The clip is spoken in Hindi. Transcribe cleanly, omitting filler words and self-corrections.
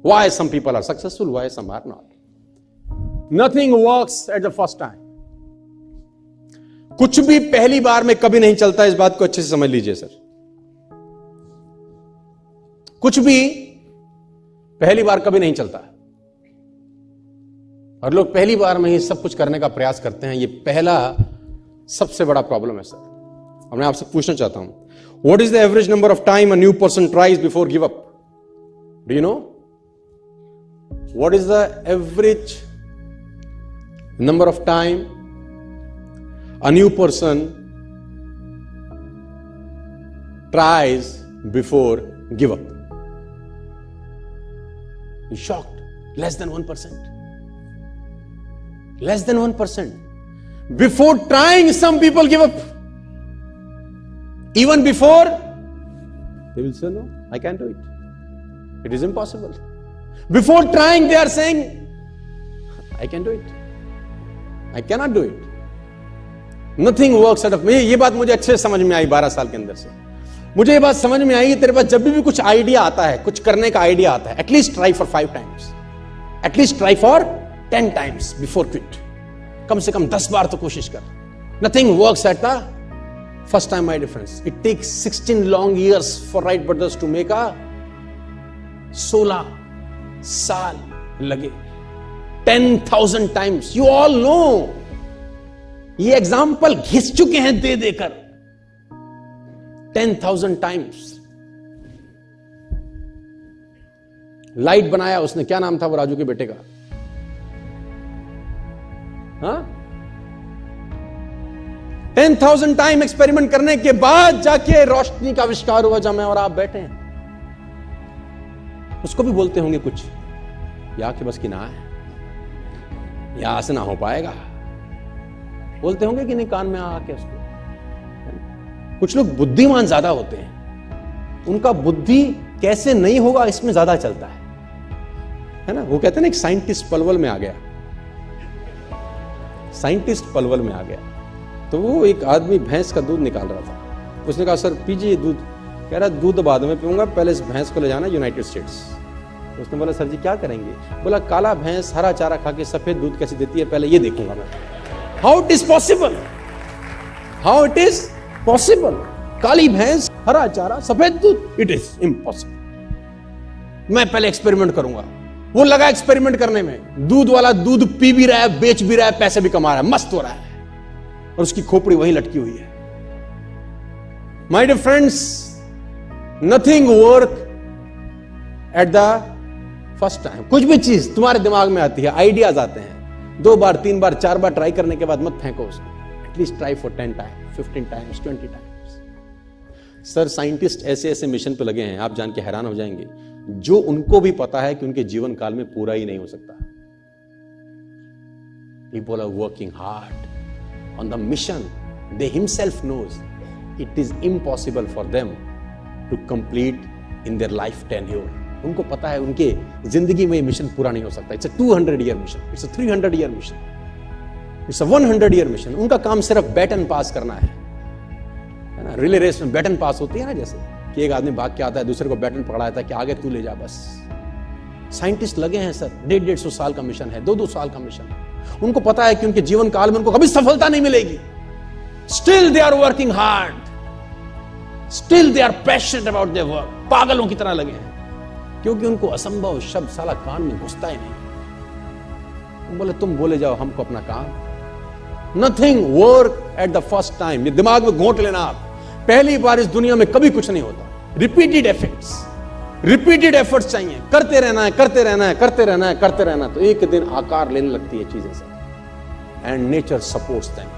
Why some people are successful, why some are not. Nothing works at the first time. कुछ भी पहली बार में कभी नहीं चलता, इस बात को अच्छे से समझ लीजिए सर। कुछ भी पहली बार कभी नहीं चलता, और लोग पहली बार में ही सब कुछ करने का प्रयास करते हैं। ये पहला सबसे बड़ा प्रॉब्लम है सर। अब मैं आपसे पूछना चाहता हूं, what is the average number of time a new person tries before give up? Do you know what is the average number of time a new person tries before give up? You're shocked. Less than 1%. Less than 1%. Before trying, some people give up. Even before, they will say, no, I can't do it. It is impossible. Before trying, they are saying, I can do it. I cannot do it. Nothing works out of me. ये बात मुझे अच्छे से समझ में आई 12 साल के अंदर से। मुझे ये बात समझ में आई कि तेरे पास जब भी कुछ आइडिया आता है, कुछ करने का आइडिया आता है, at least try for 5 times, at least try for 10 times before quit. कम से कम 10 बार तो कोशिश कर। Nothing works at the first time, my difference. It takes 16 long years for Wright brothers to make a 16 साल लगे 10,000 टाइम्स। यू ऑल नो, ये एग्जाम्पल घिस चुके हैं दे देकर 10,000 टाइम्स। लाइट बनाया उसने, क्या नाम था वो राजू के बेटे का? हाँ, 10,000 टाइम एक्सपेरिमेंट करने के बाद जाके रोशनी का आविष्कार हुआ जहां मैं और आप बैठे हैं। उसको भी बोलते होंगे कुछ, या कि बस की ना है, यहां से ना हो पाएगा, बोलते होंगे कि नहीं कान में आके उसको। कुछ लोग बुद्धिमान ज्यादा होते हैं, उनका बुद्धि कैसे नहीं होगा इसमें ज्यादा चलता है ना। वो कहते हैं ना, एक साइंटिस्ट पलवल में आ गया, साइंटिस्ट पलवल में आ गया, तो वो एक आदमी भैंस का दूध निकाल रहा था। उसने कहा, सर पीजिए दूध। कह रहा, दूध बाद में पीऊंगा, पहले इस भैंस को ले जाना यूनाइटेड स्टेट्स। उसने बोला, सर जी क्या करेंगे? बोला, काला भैंस हरा चारा खा के सफेद दूध कैसे देती है, पहले ये देखूंगा मैं। How it is possible? How it is possible? काली भैंस हरा चारा सफेद दूध, it is impossible. मैं पहले एक्सपेरिमेंट करूंगा। वो लगा एक्सपेरिमेंट करने में, दूध वाला दूध पी भी रहा है, बेच भी रहा है, पैसे भी कमा रहा है, मस्त हो रहा है, और उसकी खोपड़ी वहीं लटकी हुई है। My dear friends, nothing work at the first time. कुछ भी चीज तुम्हारे दिमाग में आती है, आइडियाज आते हैं, 2 बार 3 बार 4 बार ट्राई करने के बाद मत फेंको उसको। At least try for 10 times, 15 times, 20 times. Sir scientist ऐसे ऐसे मिशन पे लगे हैं, आप जान के हैरान हो जाएंगे, जो उनको भी पता है कि उनके जीवन काल में पूरा ही नहीं हो सकता। People are working hard on the mission they himself knows it is impossible for them to complete in their life tenure. उनको पता है उनके जिंदगी में मिशन पूरा नहीं हो सकता। It's a 200 year mission, it's a 300 year mission, it's a 100 year mission. उनका काम सिर्फ बैटन पास करना है ना। रिले रेस में बैटन पास होती है ना, जैसे कि एक आदमी भाग के आता है, दूसरे को बैटन पकड़ाता है कि आगे तू ले जा बस। साइंटिस्ट लगे हैं सर, 150 साल का मिशन है, 2 साल का मिशन है। उनको पता है कि उनके जीवन काल में उनको कभी सफलता नहीं मिलेगी। Still they are working hard, still they are passionate about their work. पागलों की तरह लगे हैं, क्योंकि उनको असंभव शब्द साला कान में घुसता ही नहीं। बोले तुम बोले जाओ, हमको अपना काम। Nothing work at the first time. ये दिमाग में घोंट लेना आप, पहली बार इस दुनिया में कभी कुछ नहीं होता। रिपीटेड एफर्ट्स चाहिए, करते रहना है, करते रहना है, करते रहना है, करते रहना, तो एक दिन आकार लेने लगती है चीजें सब। And nature supports them.